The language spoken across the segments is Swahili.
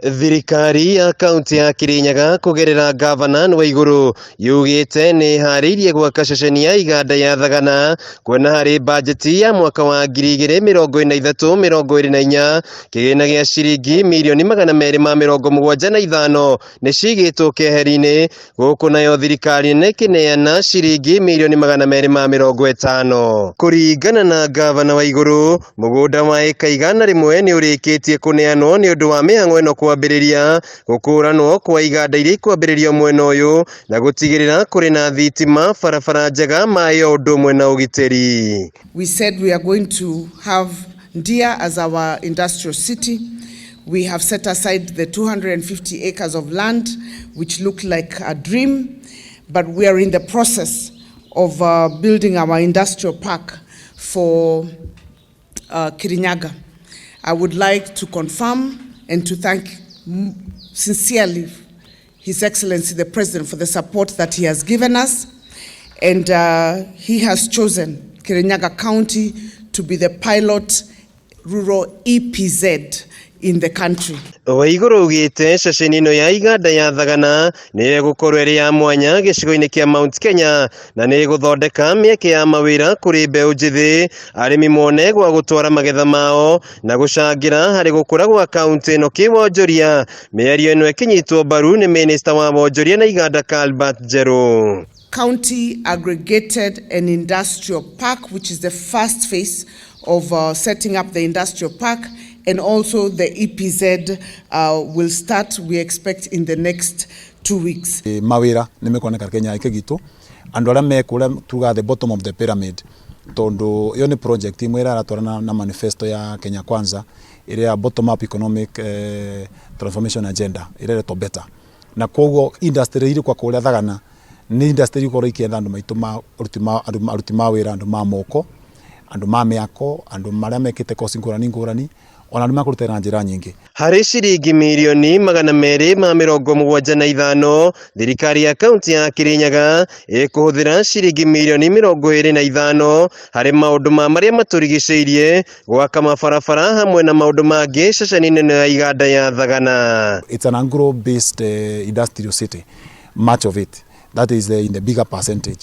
Thirikari ya kaunti ya Kirinyaga kugerera gavana wa iguru yugite ni haririe gwaka ceceni ya iganda ya Sagana kwena hari mbanjeti ya mwaka wa 2023-2024 kigina gia ciringi mirioni 275 ni cigitwo keheri-ini guku nayo thirikari ni kineana ciringi mirioni 250 kuringana na gavana wa iguru mugunda wa eka igana rimwe ni urikitie kuneanwo ni undu wa mihang'o ino kwambiriria gukuranwo kwa iganda iria kwambiriria mwena uyu na gutigirira kuri na thitima barabara njega mayo undu mwena ugiteri. We said we are going to have Ndia as our industrial city. We have set aside the 250 acres of land which look like a dream, but we are in the process of building our industrial park for Kirinyaga. I would like to confirm and to thank sincerely His Excellency the President for the support that he has given us, and he has chosen Kirinyaga County to be the pilot rural EPZ in the country. Waiguru ugite ceceni ino ya iganda ya Sagana ni igukorwo iri ya mwanya gicigo-ini kia Mount Kenya na ni guthondeka mieke ya mawira kuri mbeu njithi arimi mone gwa gutwara magetha mao na gucangira hari gukura gwa kaunti ino kiwonjoria. Mĩario ino ikinyitwo mbaru ni Minister wa wonjoria na iganda Albert Njeru. County aggregated an industrial park, which is the first phase of setting up the industrial park, and also the EPZ will start, we expect, in the next 2 weeks. Mawira nimekoneka Kenya ikigitu andu aria mekura tuga the bottom of the pyramid tondu iyo ni project imwe iratwarana na manifesto ya Kenya Kwanza iria bottom up economic transformation agenda iria to better na koguo industry iri kwa kuria Sagana ni industry ko rikienda andu maitu ma aruti mawira andu ma moko andu ma miako andu maria mekite kosi ngurani ona nima kurutera njira nyingi. Hari ciringi mirioni 275 thirikari ya kaunti ya Kirinyaga ikuhuthira ciringi mirioni 25 hari maundu maria maturigiceirie gwaka mabarabara hamwe na maundu mangi ceceni nene ya iganda ya Sagana. It's an agro based industrial city, much of it that is in the bigger percentage.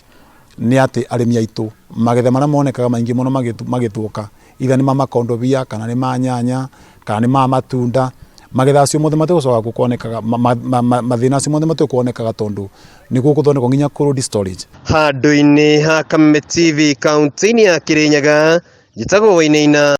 Ni ati arimi aitu magetha maria monekaga maingi muno magituka itha ni makondobia kana ni nyanya kana ni matunda magetha acio mothe matucoka gukonekaga mathina acio mothe matukonekaga tondu ni gukuthondekwo nginya cold storage. Handu-ini ha Kameme TV kaunti-ini ya Kirinyaga gitagwo Wainaina.